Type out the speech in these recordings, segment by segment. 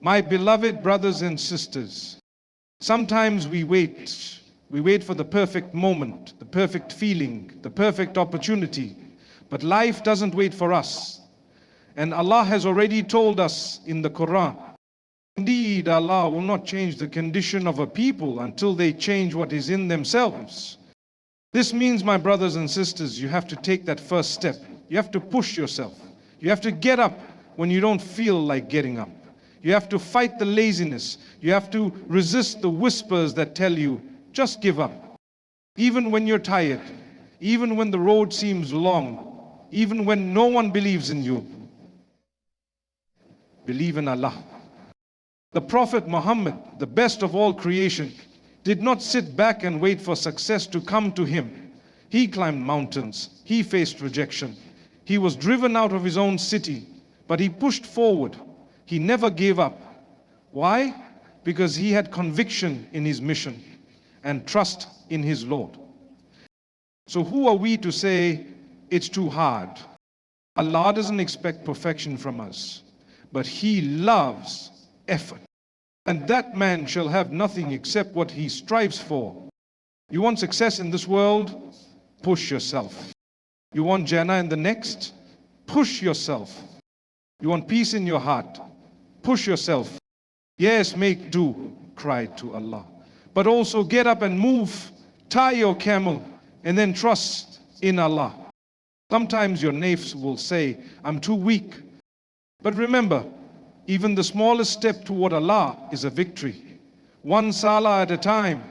My beloved brothers and sisters, sometimes we wait. We wait for the perfect moment, the perfect feeling, the perfect opportunity. But life doesn't wait for us. And Allah has already told us in the Quran, indeed, Allah will not change the condition of a people until they change what is in themselves. This means, my brothers and sisters, you have to take that first step. You have to push yourself. You have to get up when you don't feel like getting up. You have to fight the laziness. You have to resist the whispers that tell you, just give up. Even when you're tired, even when the road seems long, even when no one believes in you, believe in Allah. The Prophet Muhammad, the best of all creation, did not sit back and wait for success to come to him. He climbed mountains. He faced rejection. He was driven out of his own city, but he pushed forward. He never gave up. Why? Because he had conviction in his mission and trust in his Lord. So who are we to say it's too hard? Allah doesn't expect perfection from us, but He loves effort. And that man shall have nothing except what he strives for. You want success in this world? Push yourself. You want Jannah in the next? Push yourself. You want peace in your heart? Push yourself. Yes, make do, cried to Allah. But also get up and move, tie your camel, and then trust in Allah. Sometimes your nafs will say, I'm too weak. But remember, even the smallest step toward Allah is a victory. One salah at a time,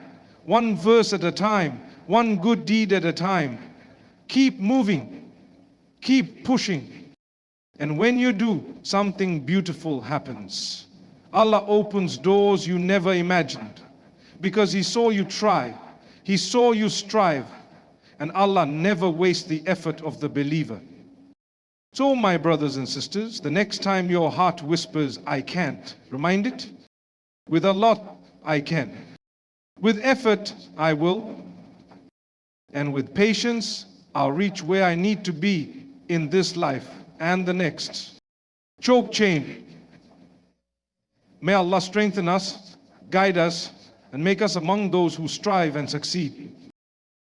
one verse at a time, one good deed at a time. Keep moving, keep pushing. And when you do, something beautiful happens. Allah opens doors you never imagined because He saw you try. He saw you strive. And Allah never wastes the effort of the believer. So, my brothers and sisters, the next time your heart whispers, I can't, remind it, with Allah, I can. With effort, I will. And with patience, I'll reach where I need to be in this life and the next. Choke chain. May Allah strengthen us, guide us, and make us among those who strive and succeed.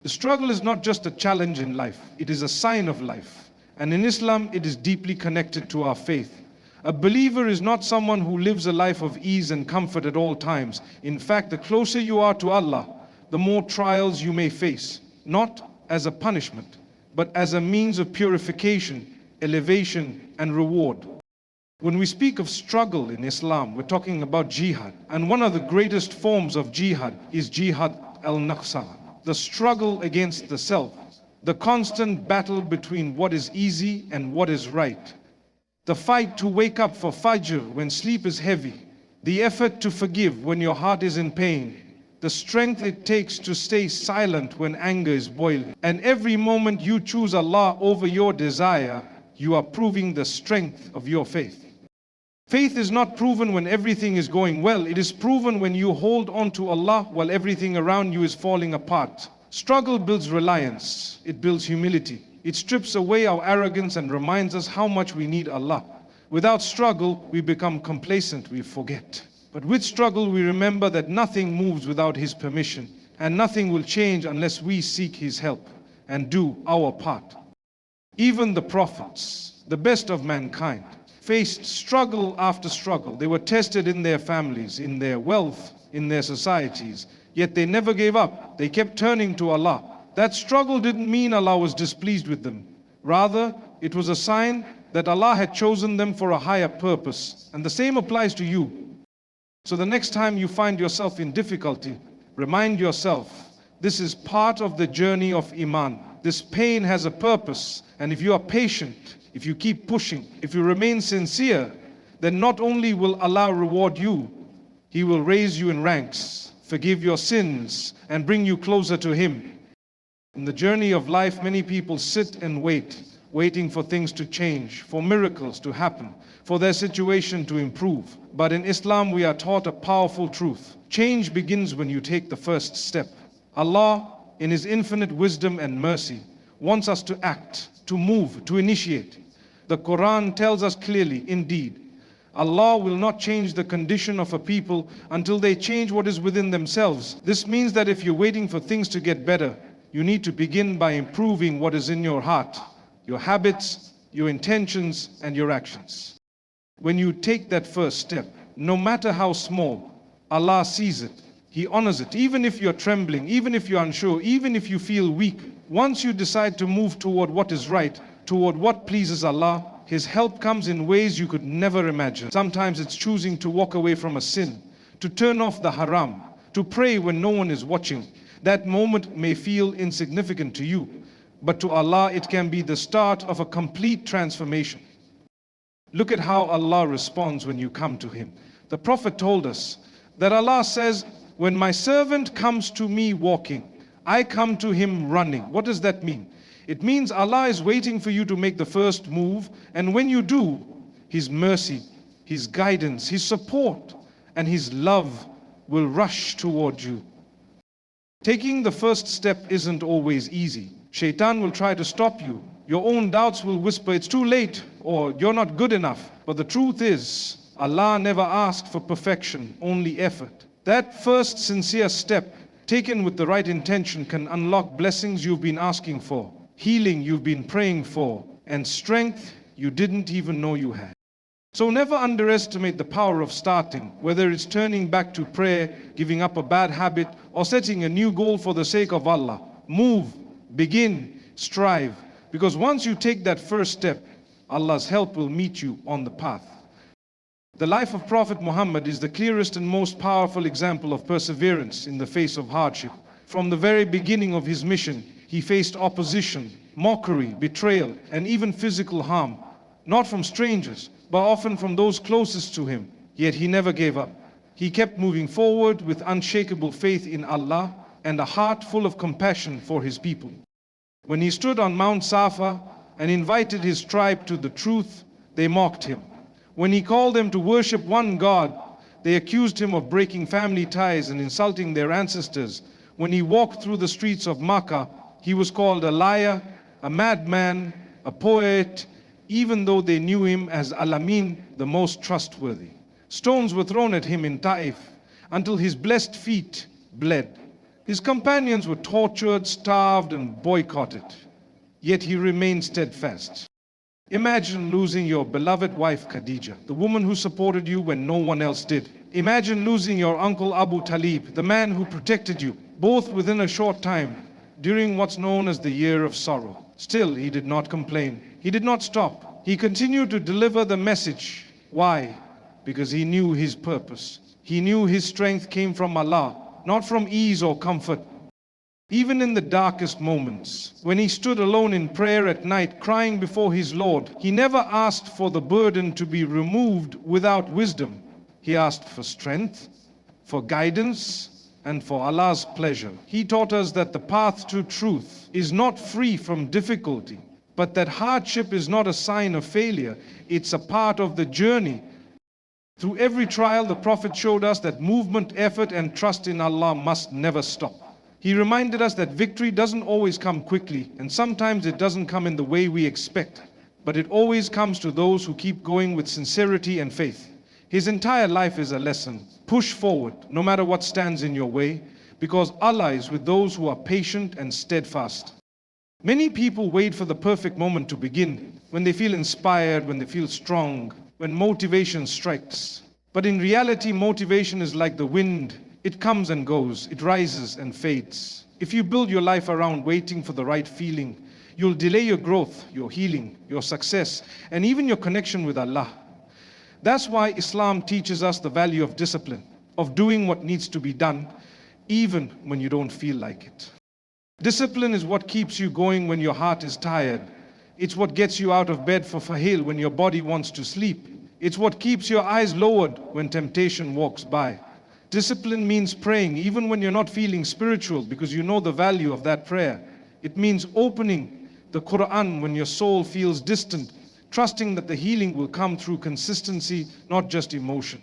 The struggle is not just a challenge in life, it is a sign of life. And in Islam, it is deeply connected to our faith. A believer is not someone who lives a life of ease and comfort at all times. In fact, the closer you are to Allah, the more trials you may face, not as a punishment, but as a means of purification, elevation, and reward. When we speak of struggle in Islam, we're talking about jihad. And one of the greatest forms of jihad is jihad al-nafsa, the struggle against the self, the constant battle between what is easy and what is right, the fight to wake up for Fajr when sleep is heavy, the effort to forgive when your heart is in pain, the strength it takes to stay silent when anger is boiling. And every moment you choose Allah over your desire, you are proving the strength of your faith. Faith is not proven when everything is going well. It is proven when you hold on to Allah while everything around you is falling apart. Struggle builds reliance. It builds humility. It strips away our arrogance and reminds us how much we need Allah. Without struggle, we become complacent, we forget. But with struggle, we remember that nothing moves without His permission, and nothing will change unless we seek His help and do our part. Even the prophets, the best of mankind, faced struggle after struggle. They were tested in their families, in their wealth, in their societies. Yet they never gave up. They kept turning to Allah. That struggle didn't mean Allah was displeased with them. Rather, it was a sign that Allah had chosen them for a higher purpose. And the same applies to you. So the next time you find yourself in difficulty, remind yourself, this is part of the journey of Iman. This pain has a purpose. And if you are patient, if you keep pushing, if you remain sincere, then not only will Allah reward you, He will raise you in ranks, forgive your sins, and bring you closer to Him. In the journey of life, many people sit and wait, waiting for things to change, for miracles to happen, for their situation to improve. But in Islam, we are taught a powerful truth. Change begins when you take the first step. Allah, in His infinite wisdom and mercy, wants us to act, to move, to initiate. The Quran tells us clearly, indeed, Allah will not change the condition of a people until they change what is within themselves. This means that if you're waiting for things to get better, you need to begin by improving what is in your heart, your habits, your intentions, and your actions. When you take that first step, no matter how small, Allah sees it. He honors it. Even if you're trembling, even if you're unsure, even if you feel weak, once you decide to move toward what is right, toward what pleases Allah, His help comes in ways you could never imagine. Sometimes it's choosing to walk away from a sin, to turn off the haram, to pray when no one is watching. That moment may feel insignificant to you, but to Allah it can be the start of a complete transformation. Look at how Allah responds when you come to Him. The Prophet told us that Allah says, when my servant comes to me walking, I come to him running. What does that mean? It means Allah is waiting for you to make the first move, and when you do, His mercy, His guidance, His support, and His love will rush toward you. Taking the first step isn't always easy. Shaitan will try to stop you. Your own doubts will whisper, it's too late, or you're not good enough. But the truth is, Allah never asked for perfection, only effort. That first sincere step, taken with the right intention, can unlock blessings you've been asking for, healing you've been praying for, and strength you didn't even know you had. So never underestimate the power of starting, whether it's turning back to prayer, giving up a bad habit, or setting a new goal for the sake of Allah. Move, begin, strive, because once you take that first step, Allah's help will meet you on the path. The life of Prophet Muhammad is the clearest and most powerful example of perseverance in the face of hardship. From the very beginning of his mission, he faced opposition, mockery, betrayal, and even physical harm, not from strangers, but often from those closest to him. Yet he never gave up. He kept moving forward with unshakable faith in Allah and a heart full of compassion for his people. When he stood on Mount Safa and invited his tribe to the truth, they mocked him. When he called them to worship one God, they accused him of breaking family ties and insulting their ancestors. When he walked through the streets of Makkah, he was called a liar, a madman, a poet, even though they knew him as Al-Amin, the most trustworthy. Stones were thrown at him in Taif until his blessed feet bled. His companions were tortured, starved, and boycotted. Yet he remained steadfast. Imagine losing your beloved wife Khadija, the woman who supported you when no one else did. Imagine losing your uncle Abu Talib, the man who protected you, both within a short time, during what's known as the year of sorrow. Still, he did not complain. He did not stop. He continued to deliver the message. Why? Because he knew his purpose. He knew his strength came from Allah, not from ease or comfort. Even in the darkest moments, when he stood alone in prayer at night, crying before his Lord, he never asked for the burden to be removed without wisdom. He asked for strength, for guidance, and for Allah's pleasure. He taught us that the path to truth is not free from difficulty, but that hardship is not a sign of failure. It's a part of the journey. Through every trial, the Prophet showed us that movement, effort, and trust in Allah must never stop. He reminded us that victory doesn't always come quickly, and sometimes it doesn't come in the way we expect, but it always comes to those who keep going with sincerity and faith. His entire life is a lesson. Push forward, no matter what stands in your way, because Allah is with those who are patient and steadfast. Many people wait for the perfect moment to begin, when they feel inspired, when they feel strong, when motivation strikes. But in reality, motivation is like the wind. It comes and goes, it rises and fades. If you build your life around waiting for the right feeling, you'll delay your growth, your healing, your success, and even your connection with Allah. That's why Islam teaches us the value of discipline, of doing what needs to be done, even when you don't feel like it. Discipline is what keeps you going when your heart is tired. It's what gets you out of bed for Fahil when your body wants to sleep. It's what keeps your eyes lowered when temptation walks by. Discipline means praying even when you're not feeling spiritual, because you know the value of that prayer. It means opening the Quran when your soul feels distant, trusting that the healing will come through consistency, not just emotion.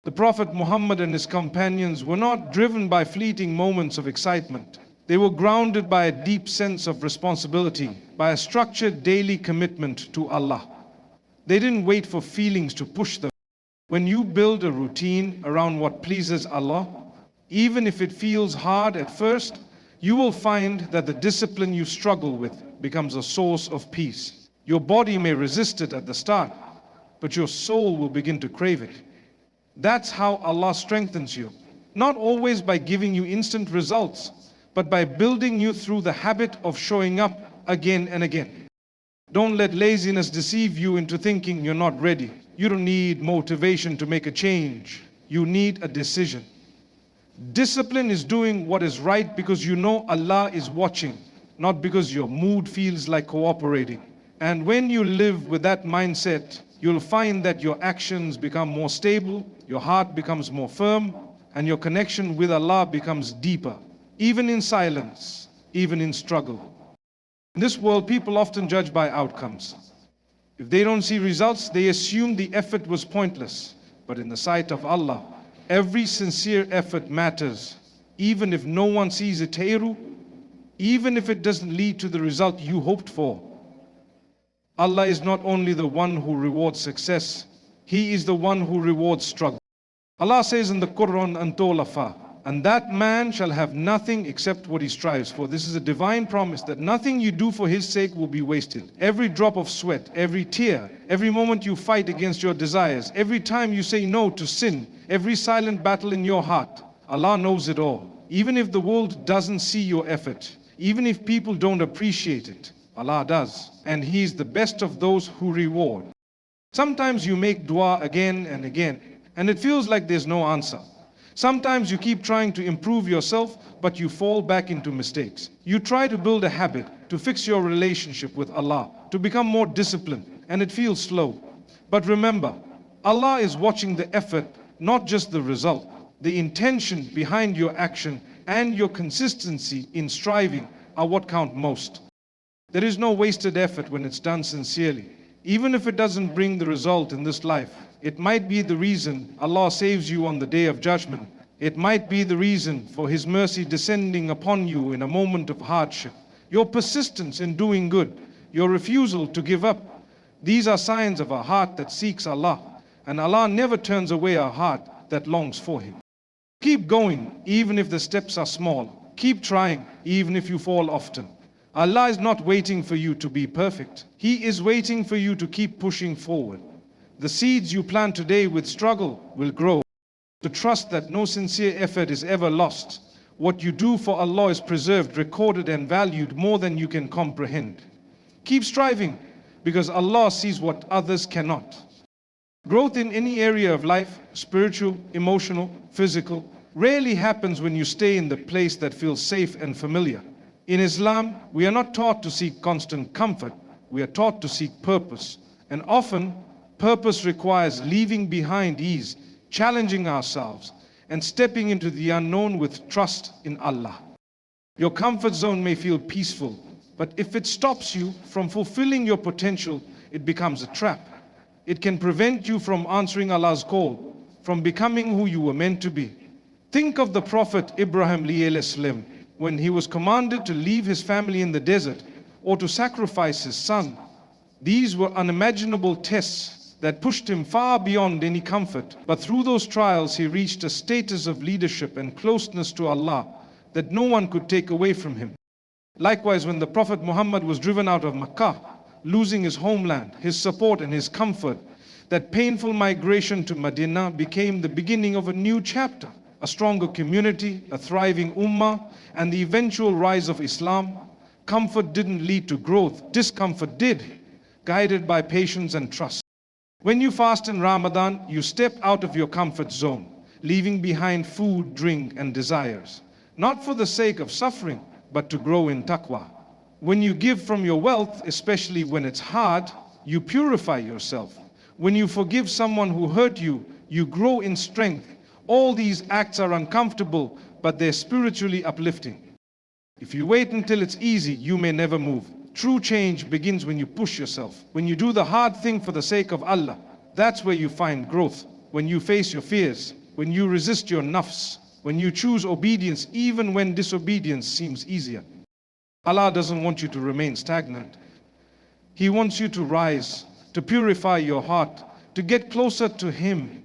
The Prophet Muhammad and his companions were not driven by fleeting moments of excitement. They were grounded by a deep sense of responsibility, by a structured daily commitment to Allah. They didn't wait for feelings to push them. When you build a routine around what pleases Allah, even if it feels hard at first, you will find that the discipline you struggle with becomes a source of peace. Your body may resist it at the start, but your soul will begin to crave it. That's how Allah strengthens you. Not always by giving you instant results, but by building you through the habit of showing up again and again. Don't let laziness deceive you into thinking you're not ready. You don't need motivation to make a change. You need a decision. Discipline is doing what is right because you know Allah is watching, not because your mood feels like cooperating. And when you live with that mindset, you'll find that your actions become more stable, your heart becomes more firm, and your connection with Allah becomes deeper, even in silence, even in struggle. In this world, people often judge by outcomes. If they don't see results, they assume the effort was pointless. But in the sight of Allah, every sincere effort matters, even if no one sees it, even if it doesn't lead to the result you hoped for. Allah is not only the one who rewards success, He is the one who rewards struggle. Allah says in the Quran, Antolafa, and that man shall have nothing except what he strives for. This is a divine promise that nothing you do for His sake will be wasted. Every drop of sweat, every tear, every moment you fight against your desires, every time you say no to sin, every silent battle in your heart, Allah knows it all. Even if the world doesn't see your effort, even if people don't appreciate it, Allah does. And He is the best of those who reward. Sometimes you make dua again and again, and it feels like there's no answer. Sometimes you keep trying to improve yourself, but you fall back into mistakes. You try to build a habit, to fix your relationship with Allah, to become more disciplined, and it feels slow. But remember, Allah is watching the effort, not just the result. The intention behind your action and your consistency in striving are what count most. There is no wasted effort when it's done sincerely. Even if it doesn't bring the result in this life, it might be the reason Allah saves you on the day of judgment. It might be the reason for His mercy descending upon you in a moment of hardship. Your persistence in doing good, your refusal to give up, these are signs of a heart that seeks Allah. And Allah never turns away a heart that longs for Him. Keep going, even if the steps are small. Keep trying, even if you fall often. Allah is not waiting for you to be perfect. He is waiting for you to keep pushing forward. The seeds you plant today with struggle will grow. To trust that no sincere effort is ever lost. What you do for Allah is preserved, recorded, and valued more than you can comprehend. Keep striving, because Allah sees what others cannot. Growth in any area of life, spiritual, emotional, physical, rarely happens when you stay in the place that feels safe and familiar. In Islam, we are not taught to seek constant comfort. We are taught to seek purpose. And often, purpose requires leaving behind ease, challenging ourselves, and stepping into the unknown with trust in Allah. Your comfort zone may feel peaceful, but if it stops you from fulfilling your potential, it becomes a trap. It can prevent you from answering Allah's call, from becoming who you were meant to be. Think of the Prophet Ibrahim alayhi salam, when he was commanded to leave his family in the desert or to sacrifice his son. These were unimaginable tests that pushed him far beyond any comfort. But through those trials, he reached a status of leadership and closeness to Allah that no one could take away from him. Likewise, when the Prophet Muhammad was driven out of Makkah, losing his homeland, his support and his comfort, that painful migration to Medina became the beginning of a new chapter, a stronger community, a thriving ummah, and the eventual rise of Islam. Comfort didn't lead to growth, discomfort did, guided by patience and trust. When you fast in Ramadan, you step out of your comfort zone, leaving behind food, drink, and desires, not for the sake of suffering, but to grow in taqwa. When you give from your wealth, especially when it's hard, you purify yourself. When you forgive someone who hurt you, you grow in strength. All these acts are uncomfortable, but they're spiritually uplifting. If you wait until it's easy, you may never move. True change begins when you push yourself. When you do the hard thing for the sake of Allah, that's where you find growth. When you face your fears, when you resist your nafs, when you choose obedience even when disobedience seems easier. Allah doesn't want you to remain stagnant. He wants you to rise, to purify your heart, to get closer to Him.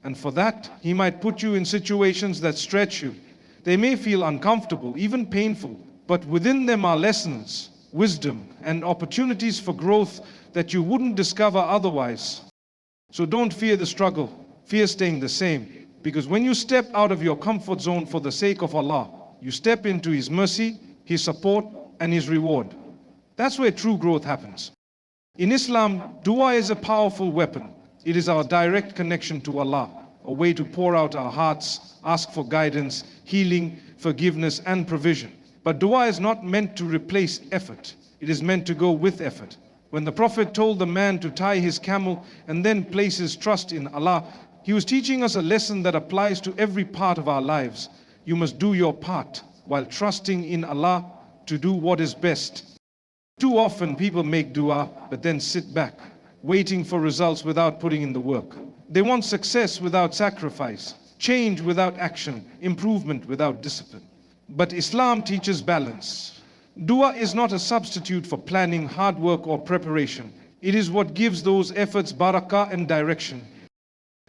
And for that, He might put you in situations that stretch you. They may feel uncomfortable, even painful, but within them are lessons, wisdom, and opportunities for growth that you wouldn't discover otherwise. So don't fear the struggle, fear staying the same. Because when you step out of your comfort zone for the sake of Allah, you step into His mercy, His support, and His reward. That's where true growth happens. In Islam, dua is a powerful weapon. It is our direct connection to Allah, a way to pour out our hearts, ask for guidance, healing, forgiveness, and provision. But dua is not meant to replace effort. It is meant to go with effort. When the Prophet told the man to tie his camel and then place his trust in Allah, he was teaching us a lesson that applies to every part of our lives. You must do your part while trusting in Allah to do what is best. Too often people make dua but then sit back, waiting for results without putting in the work. They want success without sacrifice, change without action, improvement without discipline. But Islam teaches balance. Dua is not a substitute for planning, hard work, or preparation. It is what gives those efforts barakah and direction.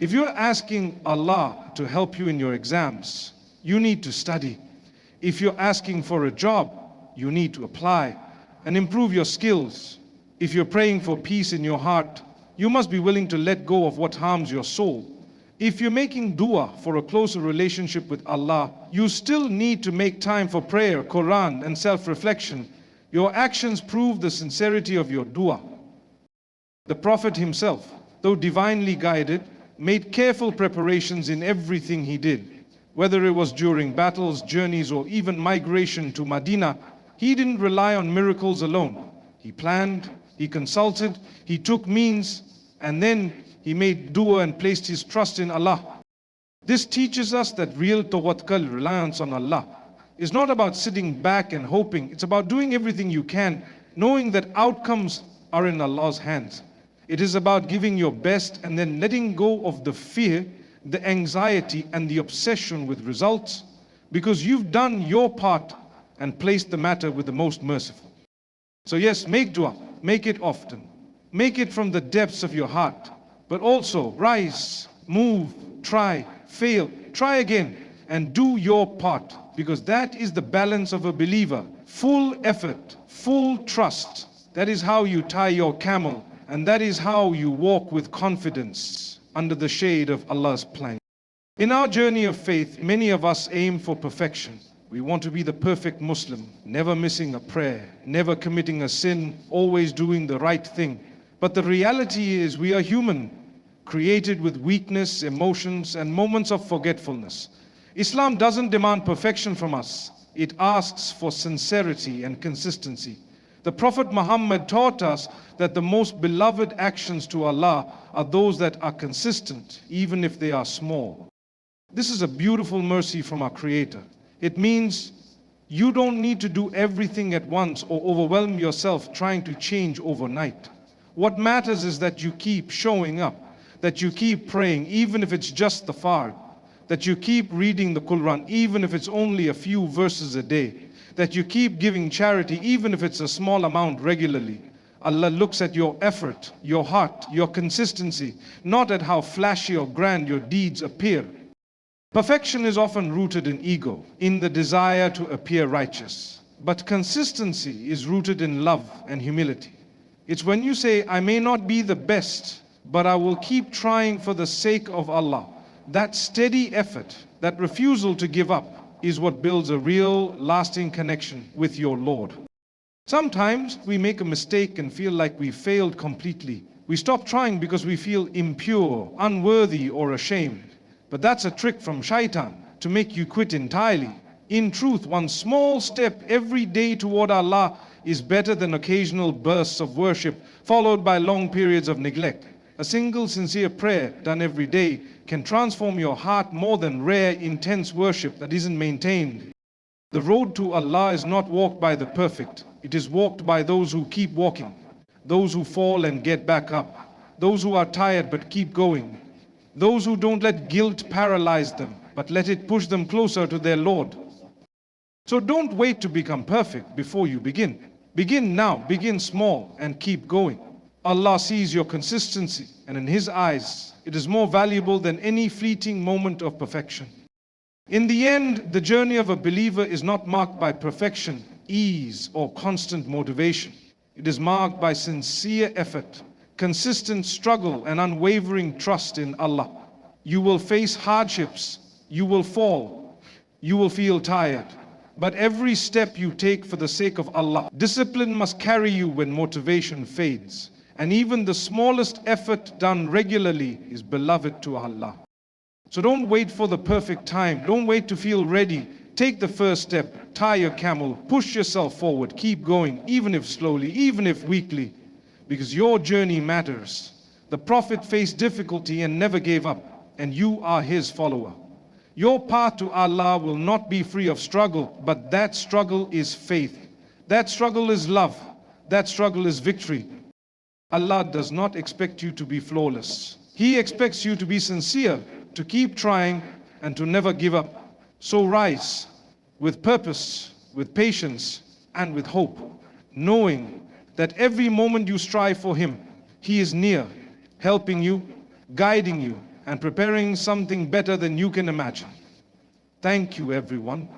If you're asking Allah to help you in your exams, you need to study. If you're asking for a job, you need to apply and improve your skills. If you're praying for peace in your heart, you must be willing to let go of what harms your soul. If you're making dua for a closer relationship with Allah, you still need to make time for prayer, Quran, and self-reflection. Your actions prove the sincerity of your dua. The Prophet himself, though divinely guided, made careful preparations in everything he did. Whether it was during battles, journeys, or even migration to Medina, he didn't rely on miracles alone. He planned, he consulted, he took means, and then he made dua and placed his trust in Allah. This teaches us that real tawakkul, reliance on Allah, is not about sitting back and hoping. It's about doing everything you can, knowing that outcomes are in Allah's hands. It is about giving your best and then letting go of the fear, the anxiety, and the obsession with results, because you've done your part and placed the matter with the most merciful. So yes, make dua, make it often. Make it from the depths of your heart, but also rise, move, try, fail, try again, and do your part, because that is the balance of a believer. Full effort, full trust. That is how you tie your camel, and that is how you walk with confidence under the shade of Allah's plank. In our journey of faith, many of us aim for perfection. We want to be the perfect Muslim, never missing a prayer, never committing a sin, always doing the right thing. But the reality is we are human, created with weakness, emotions, and moments of forgetfulness. Islam doesn't demand perfection from us. It asks for sincerity and consistency. The Prophet Muhammad taught us that the most beloved actions to Allah are those that are consistent, even if they are small. This is a beautiful mercy from our Creator. It means you don't need to do everything at once or overwhelm yourself trying to change overnight. What matters is that you keep showing up, that you keep praying, even if it's just the fard, that you keep reading the Quran, even if it's only a few verses a day, that you keep giving charity, even if it's a small amount regularly. Allah looks at your effort, your heart, your consistency, not at how flashy or grand your deeds appear. Perfection is often rooted in ego, in the desire to appear righteous. But consistency is rooted in love and humility. It's when you say, I may not be the best, but I will keep trying for the sake of Allah. That steady effort, that refusal to give up, is what builds a real, lasting connection with your Lord. Sometimes we make a mistake and feel like we failed completely. We stop trying because we feel impure, unworthy, or ashamed. But that's a trick from shaitan to make you quit entirely. In truth, one small step every day toward Allah is better than occasional bursts of worship followed by long periods of neglect. A single sincere prayer done every day can transform your heart more than rare, intense worship that isn't maintained. The road to Allah is not walked by the perfect. It is walked by those who keep walking, those who fall and get back up, those who are tired but keep going, those who don't let guilt paralyze them, but let it push them closer to their Lord. So don't wait to become perfect before you begin. Begin now, begin small, and keep going. Allah sees your consistency, and in His eyes, it is more valuable than any fleeting moment of perfection. In the end, the journey of a believer is not marked by perfection, ease, or constant motivation. It is marked by sincere effort, consistent struggle, and unwavering trust in Allah. You will face hardships, you will fall, you will feel tired. But every step you take for the sake of Allah, discipline must carry you when motivation fades. And even the smallest effort done regularly is beloved to Allah. So don't wait for the perfect time. Don't wait to feel ready. Take the first step, tie your camel, push yourself forward, keep going, even if slowly, even if weakly, because your journey matters. The Prophet faced difficulty and never gave up, and you are his follower. Your path to Allah will not be free of struggle, but that struggle is faith. That struggle is love. That struggle is victory. Allah does not expect you to be flawless. He expects you to be sincere, to keep trying, and to never give up. So rise with purpose, with patience, and with hope, knowing that every moment you strive for Him, He is near, helping you, guiding you, and preparing something better than you can imagine. Thank you, everyone.